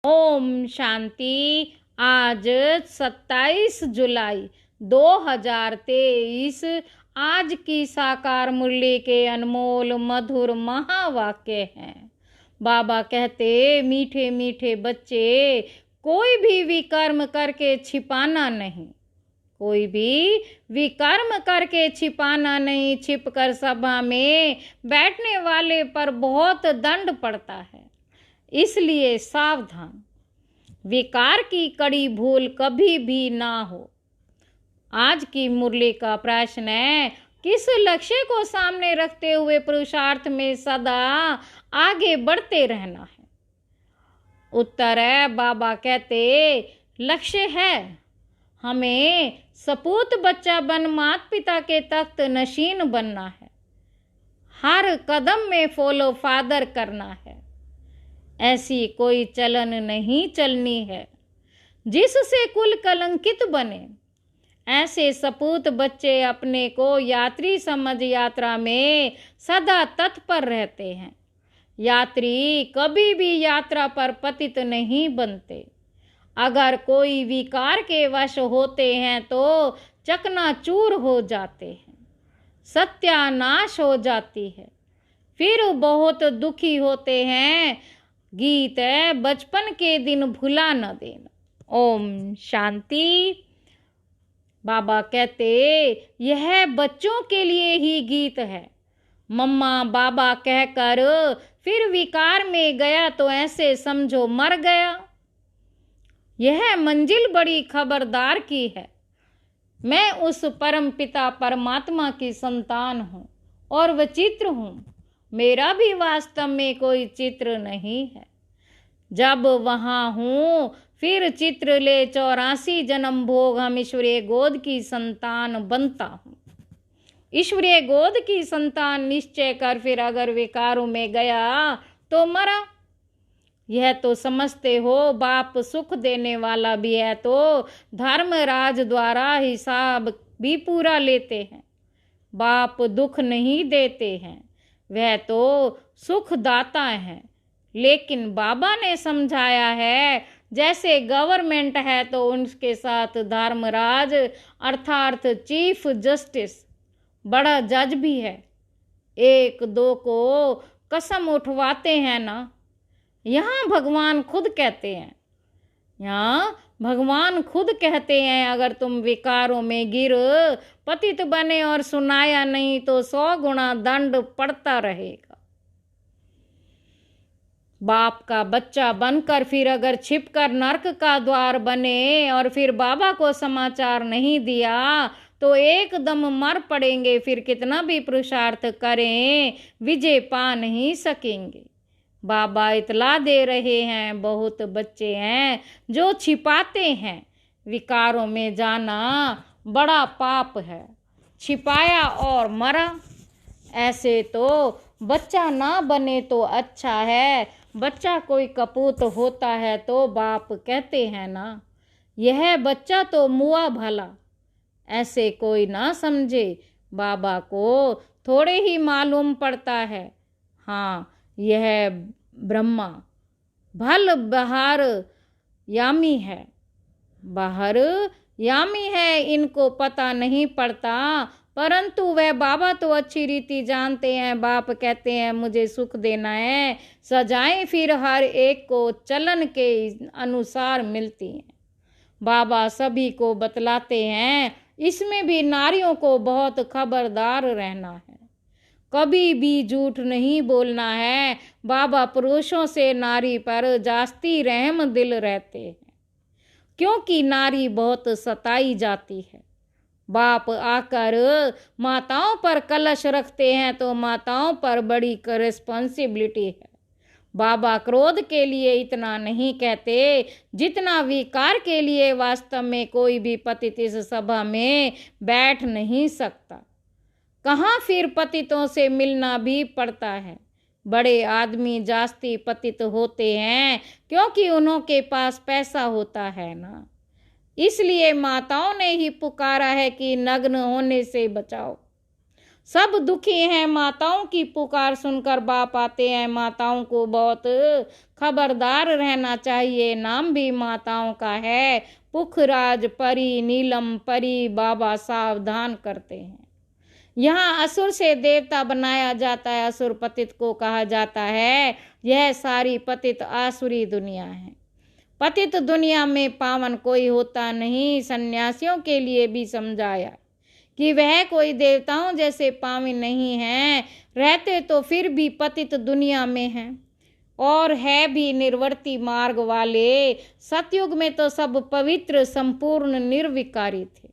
ओम शांति। आज 27 जुलाई 2023 आज की साकार मुरली के अनमोल मधुर महावाक्य हैं। बाबा कहते, मीठे मीठे बच्चे, कोई भी विकर्म करके छिपाना नहीं, कोई भी विकर्म करके छिपाना नहीं। छिपकर सभा में बैठने वाले पर बहुत दंड पड़ता है, इसलिए सावधान। विकार की कड़ी भूल कभी भी ना हो। आज की मुरली का प्रश्न है, किस लक्ष्य को सामने रखते हुए पुरुषार्थ में सदा आगे बढ़ते रहना है? उत्तर है, बाबा कहते, लक्ष्य है हमें सपूत बच्चा बन माता पिता के तख्त नशीन बनना है। हर कदम में फॉलो फादर करना है। ऐसी कोई चलन नहीं चलनी है जिससे कुल कलंकित बने। ऐसे सपूत बच्चे अपने को यात्री समझ यात्रा में सदा तत्पर रहते हैं। यात्री कभी भी यात्रा पर पतित नहीं बनते। अगर कोई विकार के वश होते हैं तो चकनाचूर हो जाते हैं, सत्यानाश हो जाती है, फिर बहुत दुखी होते हैं। गीत है, बचपन के दिन भुला न देना। ओम शांति। बाबा कहते, यह बच्चों के लिए ही गीत है। मम्मा बाबा कहकर फिर विकार में गया तो ऐसे समझो मर गया। यह मंजिल बड़ी खबरदार की है। मैं उस परम पिता परमात्मा की संतान हूँ और विचित्र हूँ। मेरा भी वास्तव में कोई चित्र नहीं है। जब वहाँ हूँ फिर चित्र ले 84 जन्म भोग हम ईश्वरीय गोद की संतान बनता हूँ। ईश्वरीय गोद की संतान निश्चय कर फिर अगर विकारों में गया तो मरा। यह तो समझते हो बाप सुख देने वाला भी है तो धर्मराज द्वारा हिसाब भी पूरा लेते हैं। बाप दुख नहीं देते हैं, वह तो सुख दाता है। लेकिन बाबा ने समझाया है, जैसे गवर्नमेंट है तो उनके साथ धर्मराज अर्थात चीफ जस्टिस बड़ा जज भी है। एक दो को कसम उठवाते हैं ना। यहाँ भगवान खुद कहते हैं, अगर तुम विकारों में गिर पतित बने और सुनाया नहीं तो 100 गुना दंड पड़ता रहेगा। बाप का बच्चा बनकर फिर अगर छिपकर नरक का द्वार बने और फिर बाबा को समाचार नहीं दिया तो एकदम मर पड़ेंगे। फिर कितना भी पुरुषार्थ करें विजय पा नहीं सकेंगे। बाबा इतला दे रहे हैं, बहुत बच्चे हैं जो छिपाते हैं। विकारों में जाना बड़ा पाप है। छिपाया और मरा, ऐसे तो बच्चा ना बने तो अच्छा है। बच्चा कोई कपूत होता है तो बाप कहते हैं ना, यह बच्चा तो मुआ भला। ऐसे कोई ना समझे। बाबा को थोड़े ही मालूम पड़ता है। हाँ, यह ब्रह्मा भल बाहर यामी है, बाहर यामी है, इनको पता नहीं पड़ता। परंतु वह बाबा तो अच्छी रीति जानते हैं। बाप कहते हैं मुझे सुख देना है, सजाएं फिर हर एक को चलन के अनुसार मिलती हैं। बाबा सभी को बतलाते हैं, इसमें भी नारियों को बहुत खबरदार रहना है। कभी भी झूठ नहीं बोलना है। बाबा पुरुषों से नारी पर जास्ती रहम दिल रहते हैं, क्योंकि नारी बहुत सताई जाती है। बाप आकर माताओं पर कलश रखते हैं तो माताओं पर बड़ी रिस्पॉन्सिबिलिटी है। बाबा क्रोध के लिए इतना नहीं कहते जितना विकार के लिए। वास्तव में कोई भी पतित इस सभा में बैठ नहीं सकता। कहाँ फिर पतितों से मिलना भी पड़ता है। बड़े आदमी जास्ती पतित होते हैं क्योंकि उन्होंने पास पैसा होता है ना। इसलिए माताओं ने ही पुकारा है कि नग्न होने से बचाओ। सब दुखी हैं। माताओं की पुकार सुनकर बाप आते हैं। माताओं को बहुत खबरदार रहना चाहिए। नाम भी माताओं का है, पुखराज परी, नीलम परी। बाबा सावधान करते हैं। यहाँ असुर से देवता बनाया जाता है। असुर पतित को कहा जाता है। यह सारी पतित आसुरी दुनिया है। पतित दुनिया में पावन कोई होता नहीं। सन्यासियों के लिए भी समझाया कि वह कोई देवताओं जैसे पावन नहीं है। रहते तो फिर भी पतित दुनिया में हैं और है भी निर्वर्ती मार्ग वाले। सतयुग में तो सब पवित्र संपूर्ण निर्विकारी थे।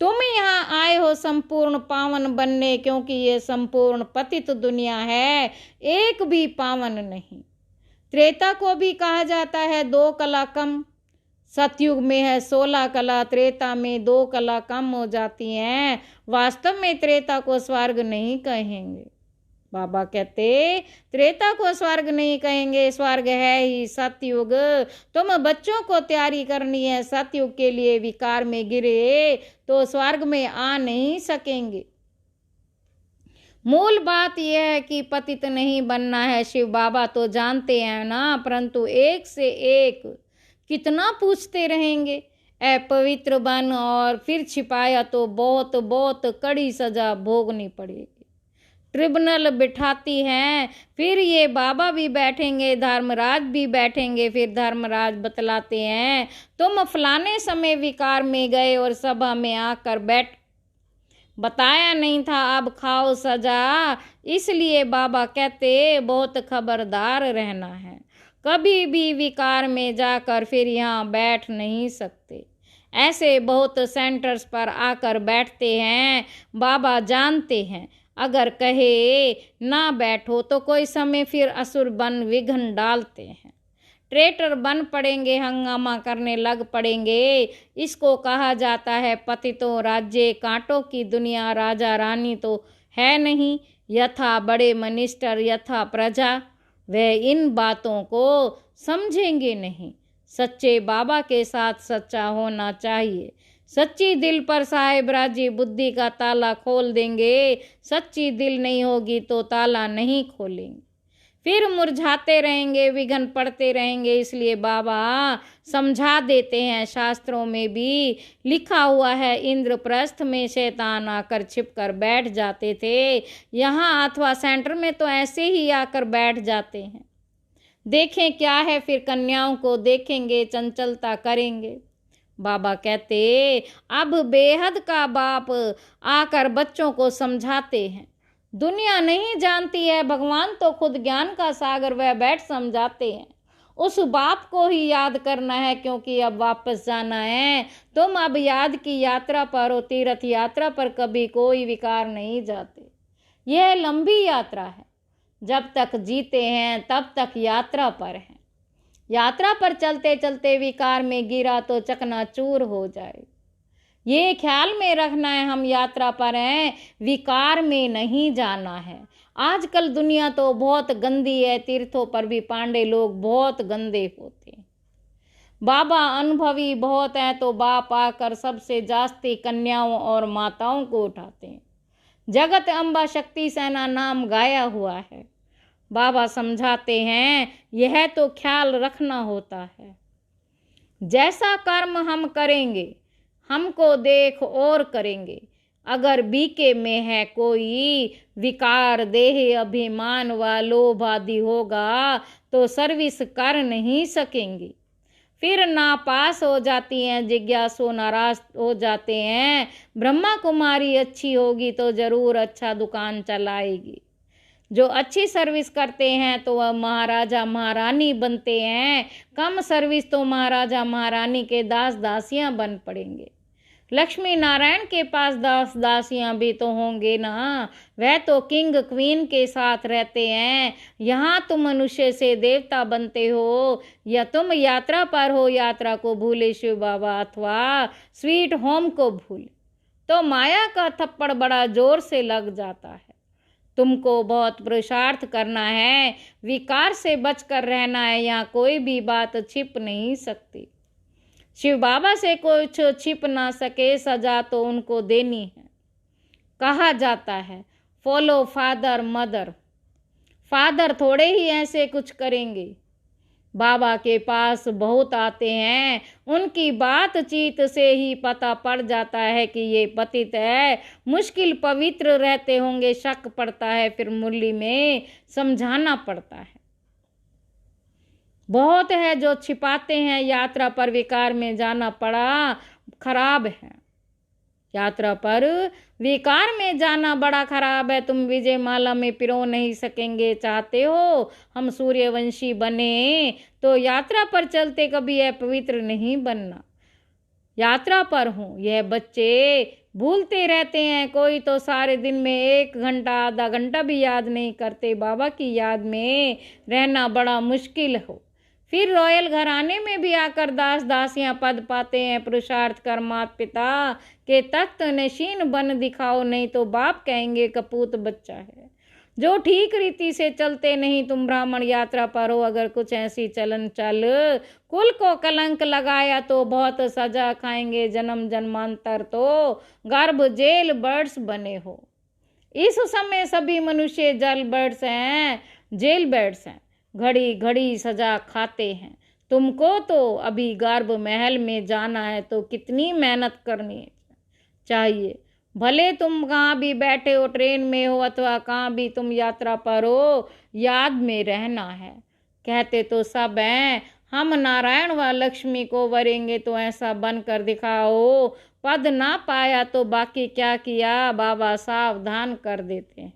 तुम यहाँ आए हो संपूर्ण पावन बनने, क्योंकि ये संपूर्ण पतित दुनिया है, एक भी पावन नहीं। त्रेता को भी कहा जाता है 2 कला कम। सतयुग में है 16 कला, त्रेता में 2 कला कम हो जाती हैं। वास्तव में त्रेता को स्वर्ग नहीं कहेंगे। बाबा कहते त्रेता को स्वर्ग नहीं कहेंगे, स्वर्ग है ही सतयुग। तुम बच्चों को तैयारी करनी है। सतयुग के लिए विकार में गिरे तो स्वर्ग में आ नहीं सकेंगे। मूल बात यह है कि पतित नहीं बनना है। शिव बाबा तो जानते हैं ना, परंतु एक से एक कितना पूछते रहेंगे। अपवित्र बन और फिर छिपाया तो बहुत बहुत कड़ी सजा भोगनी पड़ेगी। ट्रिब्यूनल बिठाती हैं, फिर ये बाबा भी बैठेंगे, धर्मराज भी बैठेंगे। फिर धर्मराज बतलाते हैं तुम फलाने समय विकार में गए और सभा में आकर बताया नहीं था, अब खाओ सजा। इसलिए बाबा कहते बहुत खबरदार रहना है। कभी भी विकार में जाकर फिर यहाँ बैठ नहीं सकते। ऐसे बहुत सेंटर्स पर आकर बैठते हैं। बाबा जानते हैं अगर कहे ना बैठो तो कोई समय फिर असुर बन विघ्न डालते हैं। ट्रेटर बन पड़ेंगे, हंगामा करने लग पड़ेंगे। इसको कहा जाता है पतितों राज्य। कांटों की दुनिया, राजा रानी तो है नहीं। यथा बड़े मिनिस्टर यथा प्रजा, वे इन बातों को समझेंगे नहीं। सच्चे बाबा के साथ सच्चा होना चाहिए। सच्ची दिल पर साहेब राजी बुद्धि का ताला खोल देंगे। सच्ची दिल नहीं होगी तो ताला नहीं खोलेंगे, फिर मुरझाते रहेंगे, विघ्न पड़ते रहेंगे। इसलिए बाबा समझा देते हैं। शास्त्रों में भी लिखा हुआ है, इंद्रप्रस्थ में शैतान आकर छिपकर बैठ जाते थे। यहाँ अथवा सेंटर में तो ऐसे ही आकर बैठ जाते हैं। देखें क्या है, फिर कन्याओं को देखेंगे, चंचलता करेंगे। बाबा कहते अब बेहद का बाप आकर बच्चों को समझाते हैं। दुनिया नहीं जानती है, भगवान तो खुद ज्ञान का सागर वह बैठ समझाते हैं। उस बाप को ही याद करना है, क्योंकि अब वापस जाना है। तुम अब याद की यात्रा पर हो। तीर्थ यात्रा पर कभी कोई विकार नहीं जाते। यह लंबी यात्रा है। जब तक जीते हैं तब तक यात्रा पर हैं। यात्रा पर चलते चलते विकार में गिरा तो चकनाचूर हो जाए। ये ख्याल में रखना है, हम यात्रा पर हैं, विकार में नहीं जाना है। आजकल दुनिया तो बहुत गंदी है। तीर्थों पर भी पांडे लोग बहुत गंदे होते हैं। बाबा अनुभवी बहुत हैं, तो बाप आकर सबसे जास्ती कन्याओं और माताओं को उठाते हैं। जगत अम्बा शक्ति सेना नाम गाया हुआ है। बाबा समझाते हैं यह तो ख्याल रखना होता है। जैसा कर्म हम करेंगे, हमको देख और करेंगे। अगर बीके में है कोई विकार, देह अभिमान व लोभ आदि होगा तो सर्विस कर नहीं सकेंगी। फिर नापास हो जाती हैं, जिज्ञासु नाराज हो जाते हैं। ब्रह्मा कुमारी अच्छी होगी तो जरूर अच्छा दुकान चलाएगी। जो अच्छी सर्विस करते हैं तो वह महाराजा महारानी बनते हैं। कम सर्विस तो महाराजा महारानी के दास दासियां बन पड़ेंगे। लक्ष्मी नारायण के पास दास दासियां भी तो होंगे ना। वह तो किंग क्वीन के साथ रहते हैं। यहाँ तुम मनुष्य से देवता बनते हो, या तुम यात्रा पर हो। यात्रा को भूले शिव बाबा अथवा स्वीट होम को भूले तो माया का थप्पड़ बड़ा जोर से लग जाता है। तुमको बहुत पुरुषार्थ करना है, विकार से बचकर रहना है। यहाँ कोई भी बात छिप नहीं सकती। शिव बाबा से कुछ छिप ना सके, सजा तो उनको देनी है। कहा जाता है फॉलो फादर मदर। फादर थोड़े ही ऐसे कुछ करेंगे। बाबा के पास बहुत आते हैं, उनकी बातचीत से ही पता पड़ जाता है कि ये पतित है, मुश्किल पवित्र रहते होंगे, शक पड़ता है, फिर मुरली में समझाना पड़ता है। बहुत है जो छिपाते हैं, यात्रा पर विकार में जाना पड़ा खराब है। यात्रा पर विकार में जाना बड़ा खराब है। तुम विजय माला में पिरो नहीं सकेंगे। चाहते हो हम सूर्यवंशी बने तो यात्रा पर चलते कभी अपवित्र नहीं बनना। यात्रा पर हूँ, यह बच्चे भूलते रहते हैं। कोई तो सारे दिन में 1 घंटा आधा घंटा भी याद नहीं करते। बाबा की याद में रहना बड़ा मुश्किल हो। फिर रॉयल घराने में भी आकर दास दासियां पद पाते हैं। पुरुषार्थ कर माता पिता के तख्त नशीन बन दिखाओ, नहीं तो बाप कहेंगे कपूत बच्चा है। जो ठीक रीति से चलते नहीं, तुम ब्राह्मण यात्रा पर हो, अगर कुछ ऐसी चलन चल कुल को कलंक लगाया तो बहुत सजा खाएंगे। जन्म जन्मांतर तो गर्भ जेल बर्ड्स बने हो। इस समय सभी मनुष्य जल बर्ड्स हैं, जेल बर्ड्स हैं, घड़ी घड़ी सजा खाते हैं। तुमको तो अभी गर्भ महल में जाना है तो कितनी मेहनत करनी चाहिए। भले तुम कहाँ भी बैठे हो, ट्रेन में हो अथवा कहाँ भी तुम यात्रा पर हो, याद में रहना है। कहते तो सब हैं हम नारायण व लक्ष्मी को वरेंगे, तो ऐसा बनकर दिखाओ। पद ना पाया तो बाकी क्या किया, बाबा सावधान कर देते हैं।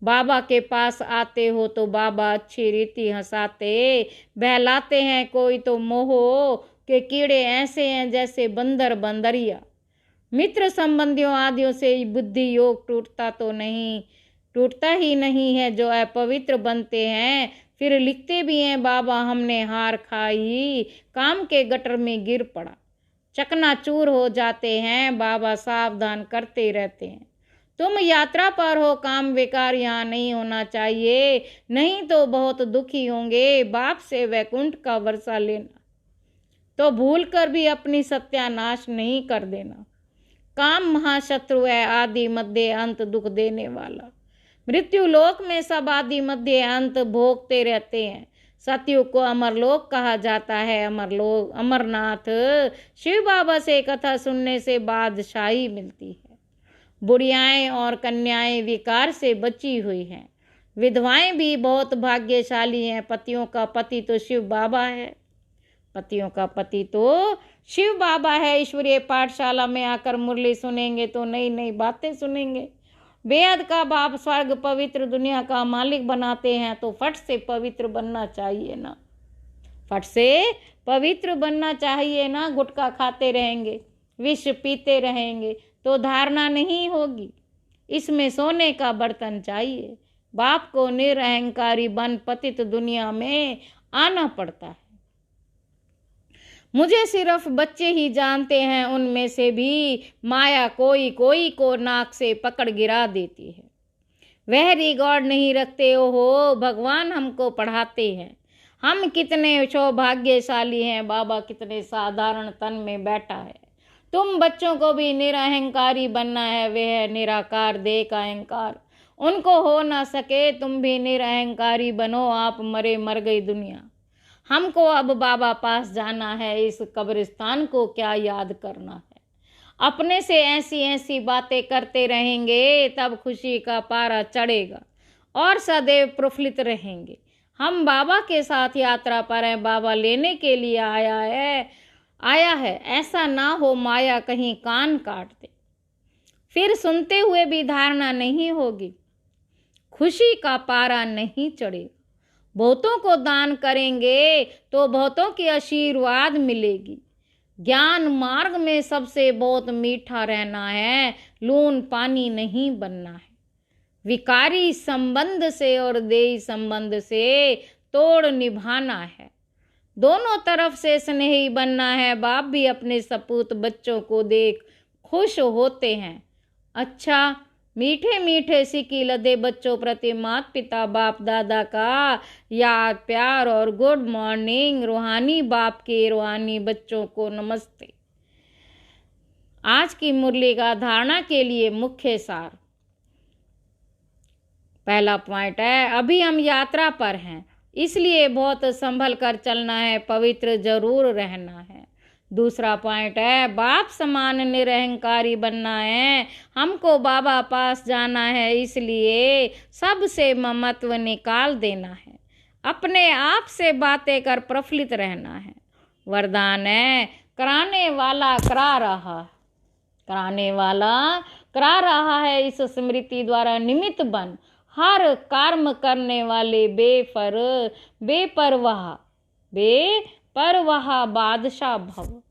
बाबा के पास आते हो तो बाबा अच्छी रीति हंसाते बहलाते हैं। कोई तो मोह के कीड़े ऐसे हैं जैसे बंदर बंदरिया। मित्र संबंधियों आदियों से बुद्धि योग टूटता ही नहीं है। जो अपवित्र बनते हैं फिर लिखते भी हैं बाबा हमने हार खाई, काम के गटर में गिर पड़ा, चकनाचूर हो जाते हैं। बाबा सावधान करते रहते हैं। तुम यात्रा पर हो, काम विकार यहाँ नहीं होना चाहिए, नहीं तो बहुत दुखी होंगे। बाप से वैकुंठ का वर्षा लेना, तो भूल कर भी अपनी सत्यानाश नहीं कर देना। काम महाशत्रु है, आदि मध्य अंत दुख देने वाला। मृत्यु लोक में सब आदि मध्य अंत भोगते रहते हैं। सतयुग को अमरलोक कहा जाता है। अमरलोक अमरनाथ शिव बाबा से कथा सुनने से बादशाही मिलती है। बुढ़ियाएं और कन्याएं विकार से बची हुई हैं। विधवाएं भी बहुत भाग्यशाली हैं। पतियों का पति तो शिव बाबा है। पतियों का पति तो शिव बाबा है। ईश्वरीय पाठशाला में आकर मुरली सुनेंगे तो नई नई बातें सुनेंगे। बेहद का बाप स्वर्ग पवित्र दुनिया का मालिक बनाते हैं, तो फट से पवित्र बनना चाहिए ना। फट से पवित्र बनना चाहिए ना। गुटखा खाते रहेंगे, विष पीते रहेंगे तो धारणा नहीं होगी। इसमें सोने का बर्तन चाहिए। बाप को निरअहंकारी बन पतित दुनिया में आना पड़ता है। मुझे सिर्फ बच्चे ही जानते हैं, उनमें से भी माया कोई कोई को नाक से पकड़ गिरा देती है। वह रिकॉर्ड नहीं रखते हो, भगवान हमको पढ़ाते हैं। हम कितने सौभाग्यशाली हैं, बाबा कितने साधारण तन में बैठा है। तुम बच्चों को भी निरअहंकारी बनना है। वह निराकार देह का अहंकार उनको हो ना सके, तुम भी निरअहंकारी बनो। आप मरे मर गई दुनिया। हमको अब बाबा पास जाना है। इस कब्रिस्तान को क्या याद करना है। अपने से ऐसी ऐसी बातें करते रहेंगे, तब खुशी का पारा चढ़ेगा और सदैव प्रफुल्लित रहेंगे। हम बाबा के साथ यात्रा पर हैं, बाबा लेने के लिए आया है। ऐसा ना हो माया कहीं कान काट दे, फिर सुनते हुए भी धारणा नहीं होगी, खुशी का पारा नहीं चढ़ेगा। बहुतों को दान करेंगे तो बहुतों की आशीर्वाद मिलेगी। ज्ञान मार्ग में सबसे बहुत मीठा रहना है, लून पानी नहीं बनना है। विकारी संबंध से और देही संबंध से तोड़ निभाना है। दोनों तरफ से स्नेही बनना है। बाप भी अपने सपूत बच्चों को देख खुश होते हैं। अच्छा, मीठे मीठे सिक्की लदे बच्चों प्रति माता पिता बाप दादा का याद प्यार और गुड मॉर्निंग। रूहानी बाप के रूहानी बच्चों को नमस्ते। आज की मुरली का धारणा के लिए मुख्य सार। पहला पॉइंट है, अभी हम यात्रा पर हैं, इसलिए बहुत संभल कर चलना है, पवित्र जरूर रहना है। दूसरा पॉइंट है, बाप समान निरहंकारी बनना है, हमको बाबा पास जाना है, इसलिए सबसे ममत्व निकाल देना है, अपने आप से बातें कर प्रफुल्लित रहना है। वरदान है, कराने वाला करा रहा, कराने वाला करा रहा है, इस स्मृति द्वारा निमित्त बन, हर कर्म करने वाले बेपरवाह बादशाह भव।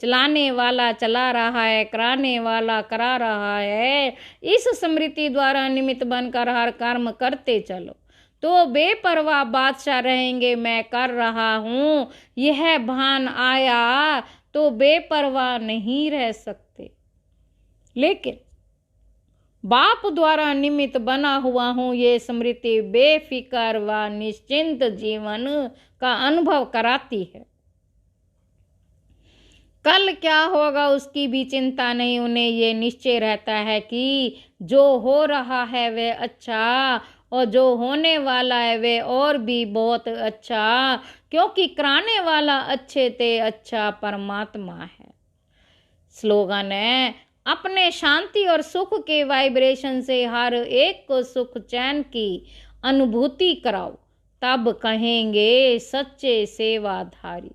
चलाने वाला चला रहा है, कराने वाला करा रहा है, इस स्मृति द्वारा निमित्त बनकर हर कर्म करते चलो, तो बेपरवाह बादशाह रहेंगे। मैं कर रहा हूँ यह भान आया तो बेपरवाह नहीं रह सकते, लेकिन बाप द्वारा निमित्त बना हुआ हूँ, ये स्मृति बेफिक्र व निश्चिंत जीवन का अनुभव कराती है। कल क्या होगा उसकी भी चिंता नहीं, उन्हें ये निश्चय रहता है कि जो हो रहा है वह अच्छा, और जो होने वाला है वह और भी बहुत अच्छा, क्योंकि कराने वाला अच्छे ते अच्छा परमात्मा है। स्लोगन है, अपने शांति और सुख के वाइब्रेशन से हर एक को सुख चैन की अनुभूति कराओ, तब कहेंगे सच्चे सेवाधारी।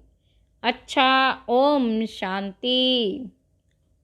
अच्छा, ओम शांति।